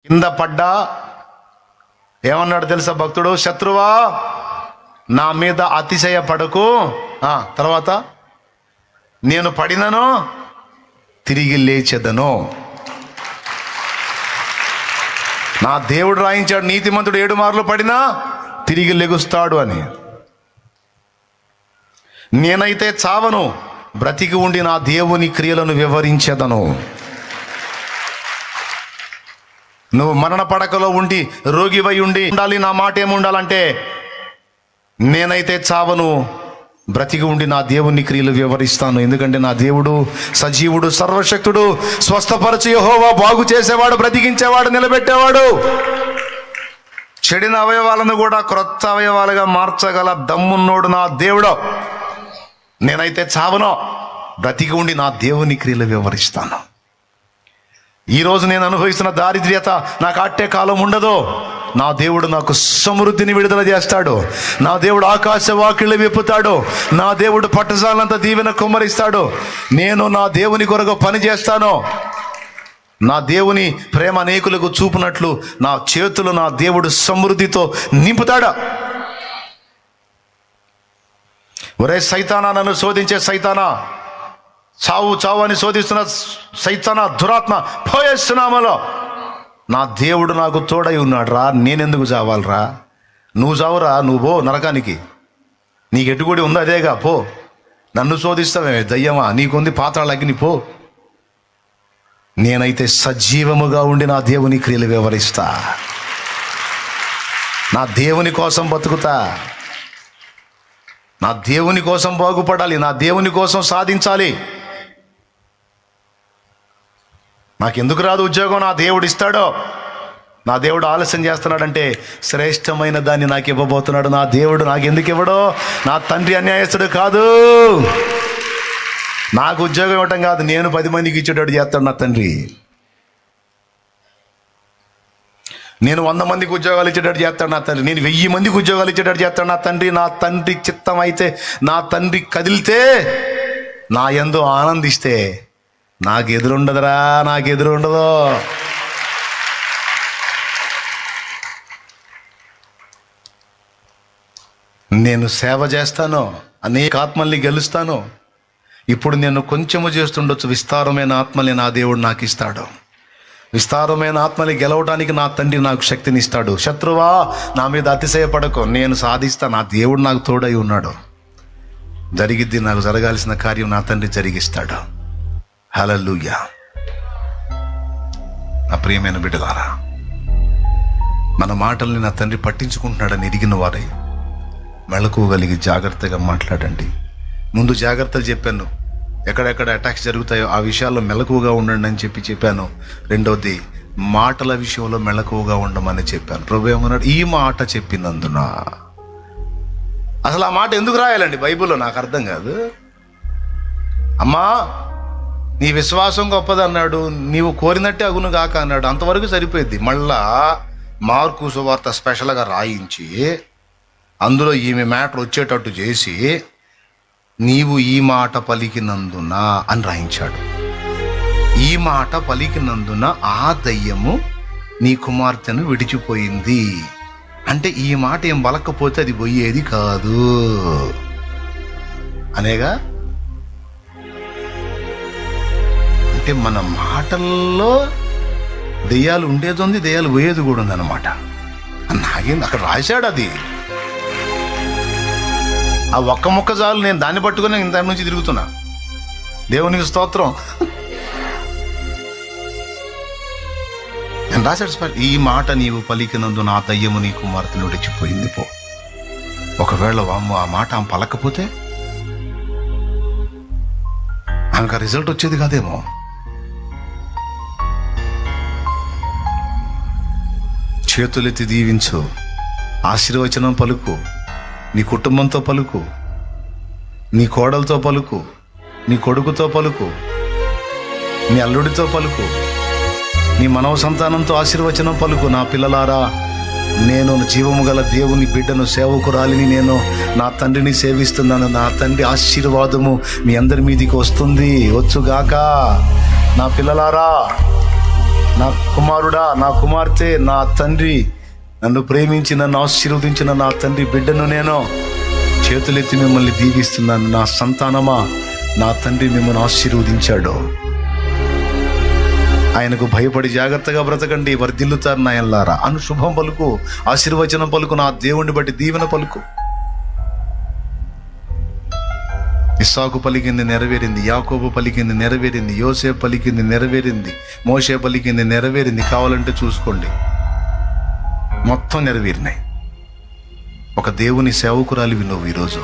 కింద పడ్డా ఏమన్నాడు తెలుసా భక్తుడు? శత్రువా నా మీద అతిశయపడకు. తర్వాత నేను పడినను తిరిగి లేచెదను. నా దేవుడు రాయించాడు, నీతిమంతుడు 7 మార్లు పడినా తిరిగి లెగుస్తాడు అని. నేనైతే చావను, బ్రతికి ఉండి నా దేవుని క్రియలను వివరించెదను. నువ్వు మరణ పడకలో ఉండి రోగివై ఉండాలి. నా మాట ఏముండాలంటే, నేనైతే చావను, బ్రతికి ఉండి నా దేవుని క్రియలు వివరిస్తాను. ఎందుకంటే నా దేవుడు సజీవుడు, సర్వశక్తుడు, స్వస్థపరచు యెహోవా, బాగు చేసేవాడు, బ్రతికించేవాడు, నిలబెట్టేవాడు. చెడిన అవయవాలను కూడా క్రొత్త అవయవాలుగా మార్చగల దమ్మున్నోడు నా దేవుడు. నేనైతే చావను, బ్రతికి ఉండి నా దేవుని క్రియలు వివరిస్తాను. ఈరోజు నేను అనుభవిస్తున్న దారిద్ర్యత నాకు అట్టే కాలం ఉండదు. నా దేవుడు నాకు సమృద్ధిని విడుదల చేస్తాడు. నా దేవుడు ఆకాశ వాకిళ్ళు విప్పుతాడు. నా దేవుడు పట్టజాలంత దీవెన కుమ్మరిస్తాడు. నేను నా దేవుని కొరకు పని చేస్తాను. నా దేవుని ప్రేమ అనేకులకు చూపునట్లు నా చేతులు నా దేవుడు సమృద్ధితో నింపుతాడా. ఒరే సైతానా, నన్ను శోధించే సైతానా, చావు చావు అని శోధిస్తున్న సైతానా, దురాత్మ, పోయేస్తున్నామలో నా దేవుడు నాకు తోడై ఉన్నాడు రా. నేనెందుకు చావాలరా? నువ్వు చావురా, నువ్వు పో నరకానికి. నీకు ఎటుగుడి ఉందో అదేగా, పో. నన్ను శోధిస్తావే దయ్యమా, నీకుంది పాతాళ అగ్ని, పో. నేనైతే సజీవముగా ఉండి నా దేవుని క్రియలు వివరిస్తా. నా దేవుని కోసం బతుకుతా. నా దేవుని కోసం బాగుపడాలి. నా దేవుని కోసం సాధించాలి. నాకెందుకు రాదు ఉద్యోగం? నా దేవుడు ఇస్తాడో. నా దేవుడు ఆలస్యం చేస్తున్నాడంటే శ్రేష్టమైన దాన్ని నాకు ఇవ్వబోతున్నాడు. నా దేవుడు నాకెందుకు ఇవ్వడో? నా తండ్రి అన్యాయస్తుడు కాదు. నాకు ఉద్యోగం ఇవ్వటం కాదు, నేను 10 మందికి ఇచ్చేటట్టు చేస్తాడు నా తండ్రి. నేను 100 మందికి ఉద్యోగాలు ఇచ్చేటట్టు చేస్తాడు నా తండ్రి. నేను 1000 మందికి ఉద్యోగాలు ఇచ్చేటట్టు చేస్తాడు నా తండ్రి. నా తండ్రి చిత్తం అయితే, నా తండ్రి కదిలితే, నా యందు ఆనందిస్తే నాకు ఎదురుండదురా, నాకు ఎదురుండదు. నేను సేవ చేస్తాను, అనేక ఆత్మల్ని గెలుస్తాను. ఇప్పుడు నేను కొంచెము చేస్తుండొచ్చు, విస్తారమైన ఆత్మల్ని నా దేవుడు నాకు ఇస్తాడు. విస్తారమైన ఆత్మని గెలవడానికి నా తండ్రి నాకు శక్తిని ఇస్తాడు. శత్రువా నా మీద అతిశయపడకు, నేను సాధిస్తా. నా దేవుడు నాకు తోడై ఉన్నాడు. జరిగిద్ది, నాకు జరగాల్సిన కార్యం నా తండ్రి జరిగిస్తాడు. హల్లెలూయా. నా ప్రియమైన బిడ్డలారా, మన మాటల్ని నా తండ్రి పట్టించుకుంటున్నాడని ఎరిగిన వారే మెళకువగలిగి జాగ్రత్తగా మాట్లాడండి. ముందు జాగ్రత్తలు చెప్పాను, ఎక్కడెక్కడ అటాక్స్ జరుగుతాయో ఆ విషయాల్లో మెలకువగా ఉండండి అని చెప్పాను. రెండవది, మాటల విషయంలో మెలకువగా ఉండమని చెప్పాను. ప్రభు ఏమన్నాడు? ఈ మాట చెప్పినందున. అసలు ఆ మాట ఎందుకు రాయాలండి బైబిల్లో? నాకు అర్థం కాదు. అమ్మా నీ విశ్వాసం గొప్పది అన్నాడు, నీవు కోరినట్టే అగును గాక అన్నాడు. అంతవరకు సరిపోయింది. మళ్ళా మార్కు సువార్త స్పెషల్గా రాయించి అందులో ఈమె మ్యాటర్ వచ్చేటట్టు చేసి నీవు ఈ మాట పలికినందున అని రాయించాడు. ఈ మాట పలికినందున ఆ దయ్యము నీ కుమార్తెను విడిచిపోయింది అంటే ఈ మాట ఏం పలకపోతే అది పోయేది కాదు అనేగా. అంటే మన మాటల్లో దెయ్యాలు ఉండేది ఉంది, దెయ్యాలు పోయేది కూడా ఉంది అన్నమాట. నాకేంది అక్కడ రాశాడు అది. ఆ ఒక్క ముక్క చాలు, నేను దాన్ని పట్టుకుని ఇంత నుంచి తిరుగుతున్నా. దేవునికి స్తోత్రం. నేను రాశాడు, ఈ మాట నీవు పలికినందు నా దయ్యము నీ కుమార్తెను విడిచిపోయింది పో. ఒకవేళ వామ్మ ఆ మాట ఆమె పలకపోతే ఆమెకు ఆ రిజల్ట్ వచ్చేది కాదేమో. చేతులెత్తి దీవించు, ఆశీర్వచనం పలుకు, నీ కుటుంబంతో పలుకు, నీ కోడలతో పలుకు, నీ కొడుకుతో పలుకు, నీ అల్లుడితో పలుకు, నీ మనవ సంతానంతో ఆశీర్వచనం పలుకు. నా పిల్లలారా, నేను జీవము గల దేవుని బిడ్డను, సేవకురాలిని, నేను నా తండ్రిని సేవిస్తున్నాను. నా తండ్రి ఆశీర్వాదము మీ అందరి మీదికి వస్తుంది, వచ్చుగాక. నా పిల్లలారా, నా కుమారుడా, నా కుమార్తె, నా తండ్రి, నన్ను ప్రేమించి నన్ను ఆశీర్వదించిన నా తండ్రి బిడ్డను నేను చేతులెత్తి మిమ్మల్ని దీవిస్తున్నాను. నా సంతానమా, నా తండ్రి మిమ్మల్ని ఆశీర్వదించాడు. ఆయనకు భయపడి జాగ్రత్తగా బ్రతకండి, వర్ధిల్లుతారు నాయనలారా అను శుభం పలుకు, ఆశీర్వచనం పలుకు, నా దేవుణ్ణి బట్టి దీవెన పలుకు. ఇస్సాకు పలికింది నెరవేరింది, యాకోబు పలికింది నెరవేరింది, యోసేపు పలికింది నెరవేరింది, మోషే పలికింది నెరవేరింది. కావాలంటే చూసుకోండి, మొత్తం నెరవేరినాయి. ఒక దేవుని సేవకురాలివి నువ్వు ఈరోజు,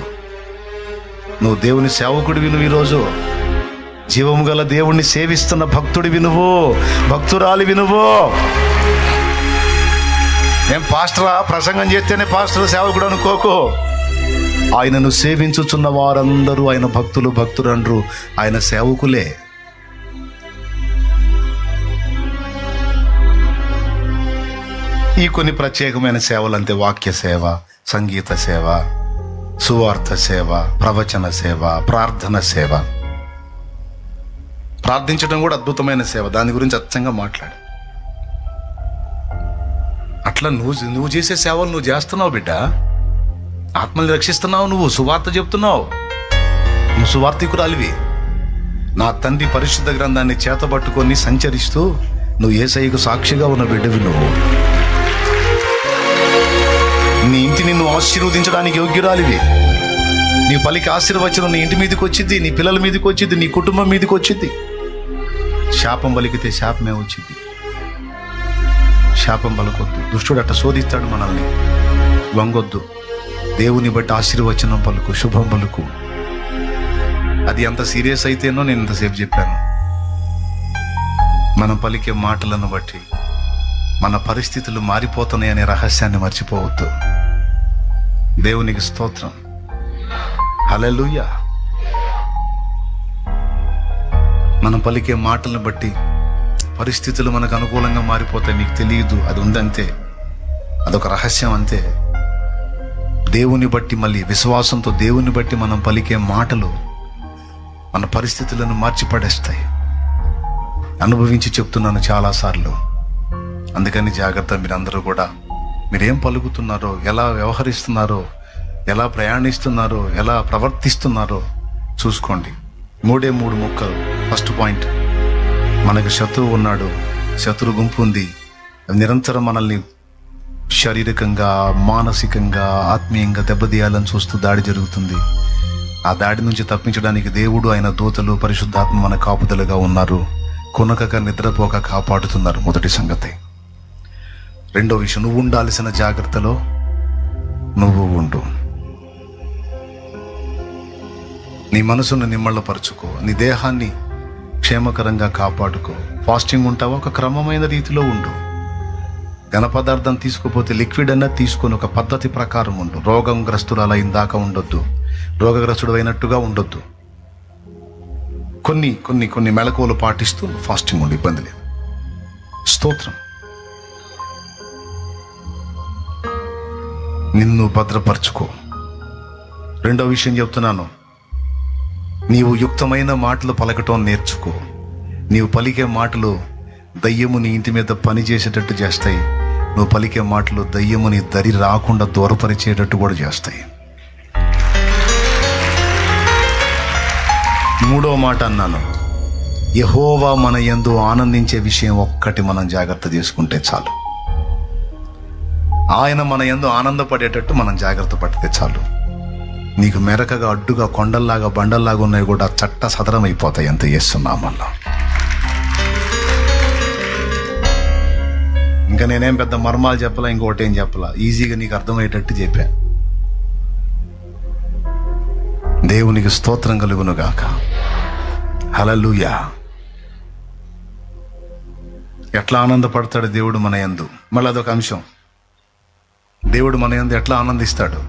నువ్వు దేవుని సేవకుడివి నువ్వు ఈరోజు, జీవము గల దేవుణ్ణి సేవిస్తున్న భక్తుడివి నువ్వు, భక్తురాలివి నువ్వు. నేను పాస్టరా, ప్రసంగం చేస్తేనే పాస్టర్ సేవకుడు అనుకోకు. ఆయనను సేవించుచున్న వారందరూ ఆయన భక్తులు, భక్తులండ్రు ఆయన సేవకులే. ఈ కొన్ని ప్రత్యేకమైన సేవలు అంతే: వాక్య సేవ, సంగీత సేవ, సువార్త సేవ, ప్రవచన సేవ, ప్రార్థన సేవ. ప్రార్థించడం కూడా అద్భుతమైన సేవ, దాని గురించి అచ్చంగా మాట్లాడు. అట్లా నువ్వు చేసే సేవలు నువ్వు చేస్తున్నావు బిడ్డ. ఆత్మల్ని రక్షిస్తున్నావు, నువ్వు సువార్త చెప్తున్నావు, నువ్వు సువార్తికురాలివి. నా తండ్రి పరిశుద్ధ గ్రంథాన్ని చేతబట్టుకొని సంచరిస్తూ నువ్వు యేసయ్యకు సాక్షిగా ఉన్న బిడ్డవి నువ్వు. నీ ఇంటిని నువ్వు ఆశీర్వదించడానికి యోగ్యురాలివి. నీ పలికి ఆశీర్వచనం నీ ఇంటి మీదకి వచ్చింది, నీ పిల్లల మీదకి వచ్చింది, నీ కుటుంబం మీదకి వచ్చింది. శాపం పలికితే శాపమే వచ్చింది. శాపం పలకొద్దు, దుష్టుడు అట్ట శోధిస్తాడు మనల్ని. వంగొద్దు, దేవుని బట్టి ఆశీర్వచనం పలుకు, శుభం పలుకు. అది ఎంత సీరియస్ అయితేనో నేను ఇంతసేపు చెప్పాను. మనం పలికే మాటలను బట్టి మన పరిస్థితులు మారిపోతున్నాయనే రహస్యాన్ని మర్చిపోవద్దు. దేవునికి స్తోత్రం, హల్లెలూయా. మనం పలికే మాటలను బట్టి పరిస్థితులు మనకు అనుకూలంగా మారిపోతాయి. మీకు తెలియదు, అది ఉందంతే, అదొక రహస్యం అంతే. దేవుని బట్టి, మళ్ళీ విశ్వాసంతో దేవుని బట్టి మనం పలికే మాటలు మన పరిస్థితులను మార్చిపడేస్తాయి. అనుభవించి చెప్తున్నాను చాలాసార్లు. అందుకని జాగ్రత్త. మీరందరూ కూడా మీరేం పలుకుతున్నారో, ఎలా వ్యవహరిస్తున్నారో, ఎలా ప్రయాణిస్తున్నారో, ఎలా ప్రవర్తిస్తున్నారో చూసుకోండి. 3 ముక్కలు. ఫస్ట్ పాయింట్, మనకు శత్రువు ఉన్నాడు, శత్రు గుంపు ఉంది. నిరంతరం మనల్ని శారీరకంగా, మానసికంగా, ఆత్మీయంగా దెబ్బతీయాలని చూస్తూ దాడి జరుగుతుంది. ఆ దాడి నుంచి తప్పించడానికి దేవుడు, ఆయన దూతలు, పరిశుద్ధాత్మ మన కాపుదలుగా ఉన్నారు. కొనకక నిద్రపోక కాపాడుతున్నారు. మొదటి సంగతి. రెండో విషయం, నువ్వు ఉండాల్సిన జాగ్రత్తలో నువ్వు ఉండు. నీ మనసును నిమ్మళ్ళపరుచుకో, నీ దేహాన్ని క్షేమకరంగా కాపాడుకో. ఫాస్టింగ్ ఉంటావా, ఒక క్రమమైన రీతిలో ఉండు. ఘన పదార్థం తీసుకోపోతే లిక్విడ్ అన్నా తీసుకొని ఒక పద్ధతి ప్రకారం ఉండు. రోగం గ్రస్తురాలు ఇందాక ఉండొద్దు, రోగగ్రస్తుడు అయినట్టుగా ఉండొద్దు. కొన్ని కొన్ని కొన్ని మెళకువలు పాటిస్తూ ఫాస్టింగ్ ఉండి, ఇబ్బంది లేదు. స్తోత్రం. నిన్ను భద్రపరచుకో. రెండో విషయం చెప్తున్నాను, నీవు యుక్తమైన మాటలు పలకటం నేర్చుకో. నీవు పలికే మాటలు దయ్యము నీ ఇంటి మీద పని చేసేటట్టు చేస్తాయి. నువ్వు పలికే మాటలు దయ్యముని దరి రాకుండా దూరపరిచేటట్టు కూడా చేస్తాయి. మూడో మాట అన్నాను, యెహోవా మన యందు ఆనందించే విషయం ఒక్కటి మనం జాగ్రత్త తీసుకుంటే చాలు. ఆయన మన యందు ఆనందపడేటట్టు మనం జాగ్రత్త పడితే చాలు. నీకు మెరకగా, అడ్డుగా, కొండల్లాగా, బండల్లాగా ఉన్నాయి కూడా చట్ట సదరం అయిపోతాయి. అంత చేస్తున్నామల్లా. ఇంకా నేనేం పెద్ద మర్మాలు చెప్పలా, ఇంకోటి ఏం చెప్పలా, ఈజీగా నీకు అర్థమయ్యేటట్టు చెప్పా. దేవునికి స్తోత్రం కలుగునుగాక. హల్లెలూయా. ఎట్లా ఆనందపడతాడు దేవుడు మన యందు? మళ్ళీ అదొక అంశం. దేవుడు మన యందు ఎట్లా ఆనందిస్తాడు?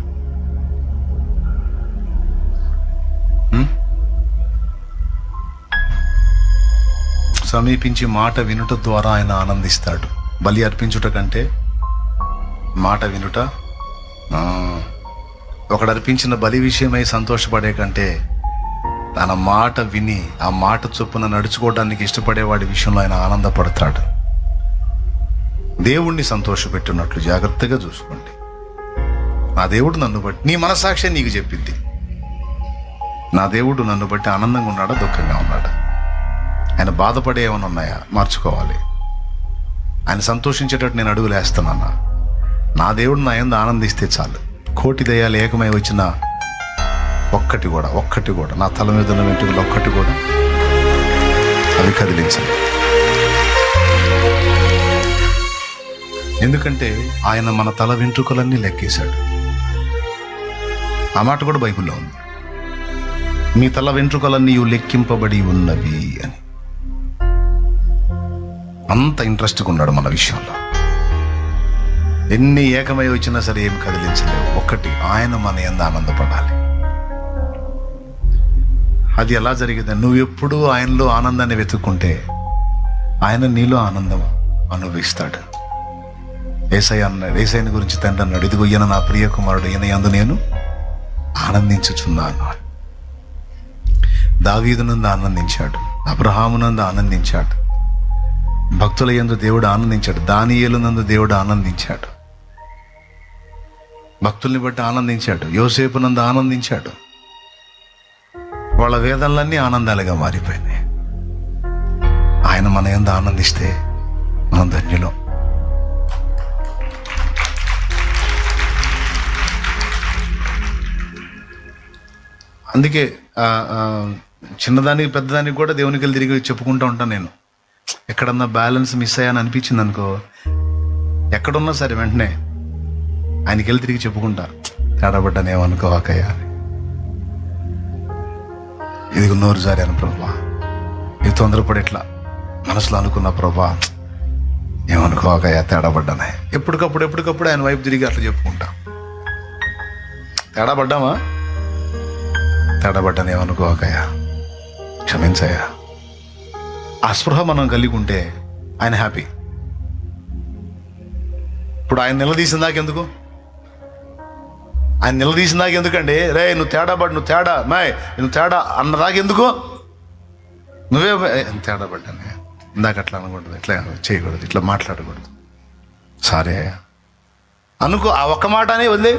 సమీపించి మాట వినుట ద్వారా ఆయన ఆనందిస్తాడు. బలి అర్పించుట కంటే మాట వినుట, ఒకడు అర్పించిన బలి విషయమై సంతోషపడే కంటే తన మాట విని ఆ మాట చొప్పున నడుచుకోవడానికి ఇష్టపడేవాడి విషయంలో ఆయన ఆనందపడతాడు. దేవుణ్ణి సంతోషపెట్టున్నట్లు జాగ్రత్తగా చూసుకోండి. నా దేవుడు నన్ను బట్టి, నీ మనసాక్షి నీకు చెప్పింది, నా దేవుడు నన్ను బట్టి ఆనందంగా ఉన్నాడా దుఃఖంగా ఉన్నాడా, ఆయన బాధపడే ఏమైనా ఉన్నాయా మార్చుకోవాలి, ఆయన సంతోషించేటట్టు నేను అడుగులు వేస్తున్నానా, నా దేవుడు నా యందు ఆనందిస్తే చాలు. కోటి దయ్యాలు ఏకమై వచ్చిన ఒక్కటి కూడా నా తల మీద ఉన్న వెంట్రుకలు ఒక్కటి కూడా అవి కదిలించండి. ఎందుకంటే ఆయన మన తల వెంట్రుకలన్నీ లెక్కేశాడు. ఆ మాట కూడా బైబిల్లో ఉంది, మీ తల వెంట్రుకలన్నీ లెక్కింపబడి ఉన్నవి అని. అంత ఇంట్రెస్ట్గా ఉన్నాడు మన విషయంలో. ఎన్ని ఏకమై వచ్చినా సరే ఏమి కదిలించలేవు. ఒక్కటి, ఆయన మన యందు ఆనందపడాలి. అది ఎలా జరిగింది? నువ్వు ఎప్పుడూ ఆయనలో ఆనందాన్ని ఆయన నీలో ఆనందం అనుభవిస్తాడు. యేసయ్య అన్నాడు, యేసయ్యని గురించి తండ్రి అన్నాడు, ఇదిగో ఈయన నా ప్రియ కుమారుడు, ఈయన యందు నేను ఆనందించుచున్నాను. దావీదునందు ఆనందించాడు, అబ్రహామునందు ఆనందించాడు, భక్తుల యందు దేవుడు ఆనందించాడు, దానియేలునందు దేవుడు ఆనందించాడు, భక్తుల్ని బట్టి ఆనందించాడు, యోసేపునందు ఆనందించాడు. వాళ్ళ వేదనలన్నీ ఆనందాలుగా మారిపోయినాయి. ఆయన మన యందు ఆనందిస్తే మనం ధన్యులం. అందుకే చిన్నదానికి పెద్దదానికి కూడా దేవునికి వెళ్ళి తిరిగి చెప్పుకుంటూ ఉంటాను. నేను ఎక్కడన్నా బ్యాలెన్స్ మిస్ అయ్యాని అనిపించింది అనుకో, ఎక్కడున్నా సరే వెంటనే ఆయనకి వెళ్ళి తిరిగి చెప్పుకుంటా, తేడాపడ్డానేమనుకోవాకయ్యా, ఇది నోరు జారాను ప్రభా, ఇది తొందరపడి ఇట్లా మనసులో అనుకున్న ప్రభా, ఏమనుకోవాకయ్యా తేడాపడ్డానే. ఎప్పటికప్పుడు ఆయన వైపు తిరిగి అట్లా చెప్పుకుంటా, తేడాపడ్డాను ఏమనుకోవాకయ్యా, క్షమించయ్యా. ఆ స్పృహ మనం కలిగి ఉంటే ఆయన హ్యాపీ. ఇప్పుడు ఆయన నిలదీసిన దాకెందుకు? ఆయన నిలదీసిన దాకెందుకండి? రే నువ్వు తేడా అన్నదాకెందుకు? నువ్వే తేడాపడ్డానే, ఇందాక అట్లా అనకూడదు, ఇట్లా చేయకూడదు, ఇట్లా మాట్లాడకూడదు, సరే అనుకో. ఆ ఒక్క మాట అనే వదిలే.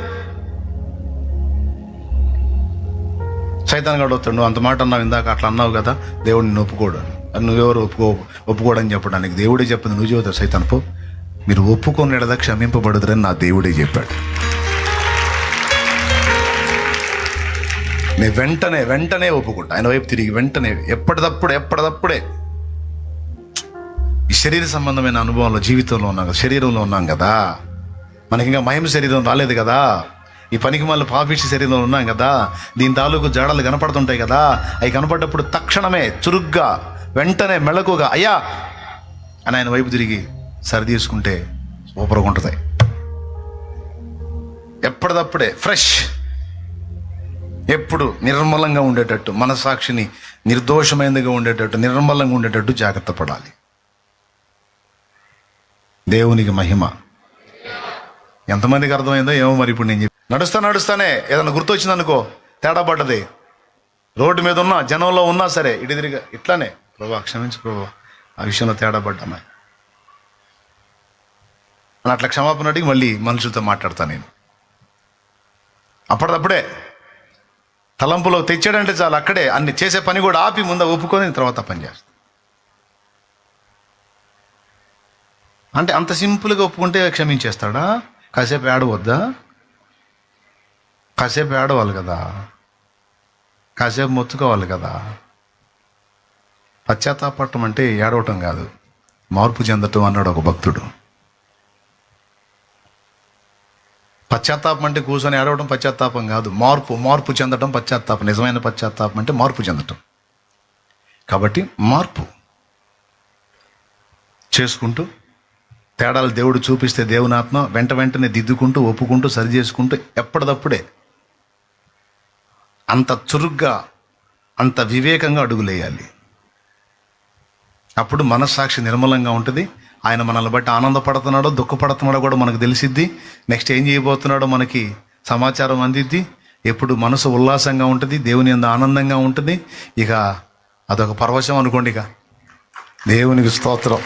సైతాన్ గాడు వస్తాడు, నువ్వు అంత మాట అన్నావు, ఇందాక అట్లా అన్నావు కదా, దేవుడిని ఒప్పుకోడు అని. నువ్వెవరు ఒప్పుకోడని చెప్పడానికి? దేవుడే చెప్పింది, నువ్వు చదువుతావు. సైతాన్ పో, మీరు ఒప్పుకోనేడదా క్షమింపబడుదురని నా దేవుడే చెప్పాడు. నేను వెంటనే ఒప్పుకుంటా ఆయన వైపు తిరిగి, వెంటనే ఎప్పటిదప్పుడే. ఈ శరీర సంబంధమైన అనుభవంలో, జీవితంలో ఉన్నాం కదా, శరీరంలో ఉన్నాం కదా, మనకి ఇంకా మహిమ శరీరం రాలేదు కదా, ఈ పనికి మళ్ళీ పాపిష్టి శరీరంలో ఉన్నాం కదా, దీని తాలూకు జాడలు కనపడుతుంటాయి కదా, అవి కనపడ్డప్పుడు తక్షణమే చురుగ్గా వెంటనే మెళకుగా అయ్యా అని ఆయన వైపు తిరిగి సరి తీసుకుంటే సూపర్గా ఉంటుంది. ఎప్పటిదప్పుడే ఫ్రెష్, ఎప్పుడు నిర్మలంగా ఉండేటట్టు, మనసాక్షిని నిర్దోషమైనదిగా ఉండేటట్టు, నిర్మలంగా ఉండేటట్టు జాగ్రత్త పడాలి. దేవునికి మహిమ. ఎంతమందికి అర్థమైందో ఏమో మరి. ఇప్పుడు నేను నడుస్తానే ఏదైనా గుర్తొచ్చింది అనుకో, తేడా పడ్డది, రోడ్డు మీద ఉన్నా జనంలో ఉన్నా సరే ఇటు తిరిగా ఇట్లానే, ప్రభా క్షమించు ప్రభా, ఆ విషయంలో తేడా పడ్డామా అని అట్లా క్షమాపణ అడిగి మళ్ళీ మనుషులతో మాట్లాడతాను నేను. అప్పటిదప్పుడే తలంపులో తెచ్చాడంటే చాలు, అక్కడే అన్ని చేసే పని కూడా ఆపి ముందు ఒప్పుకొని తర్వాత పని చేస్తాను. అంటే అంత సింపుల్గా ఒప్పుకుంటే క్షమించేస్తాడా? కాసేపు ఏడవద్దా? కాసేపు ఏడవాలి కదా, కాసేపు మొత్తుకోవాలి కదా. పశ్చాత్తాపడటం అంటే ఏడవటం కాదు, మార్పు చెందటం అన్నాడు ఒక భక్తుడు. పశ్చాత్తాపం అంటే కూర్చొని ఏడవడం పశ్చాత్తాపం కాదు, మార్పు చెందడం పశ్చాత్తాపం. నిజమైన పశ్చాత్తాపం అంటే మార్పు చెందటం. కాబట్టి మార్పు చేసుకుంటూ, తేడాలు దేవుడు చూపిస్తే దేవుని ఆత్మ వెంటనే దిద్దుకుంటూ, ఒప్పుకుంటూ, సరి చేసుకుంటూ, ఎప్పటిదప్పుడే అంత చురుగ్గా, అంత వివేకంగా అడుగులేయాలి. అప్పుడు మనస్సాక్షి నిర్మలంగా ఉంటుంది. ఆయన మనల్ని బట్టి ఆనందపడుతున్నాడో దుఃఖపడుతున్నాడో కూడా మనకు తెలిసిద్ది. నెక్స్ట్ ఏం చేయబోతున్నాడో మనకి సమాచారం అందిద్ది. ఎప్పుడు మనసు ఉల్లాసంగా ఉంటుంది, దేవుని యందు ఆనందంగా ఉంటుంది. ఇక అదొక పరవశం అనుకోండి. ఇక దేవునికి స్తోత్రం.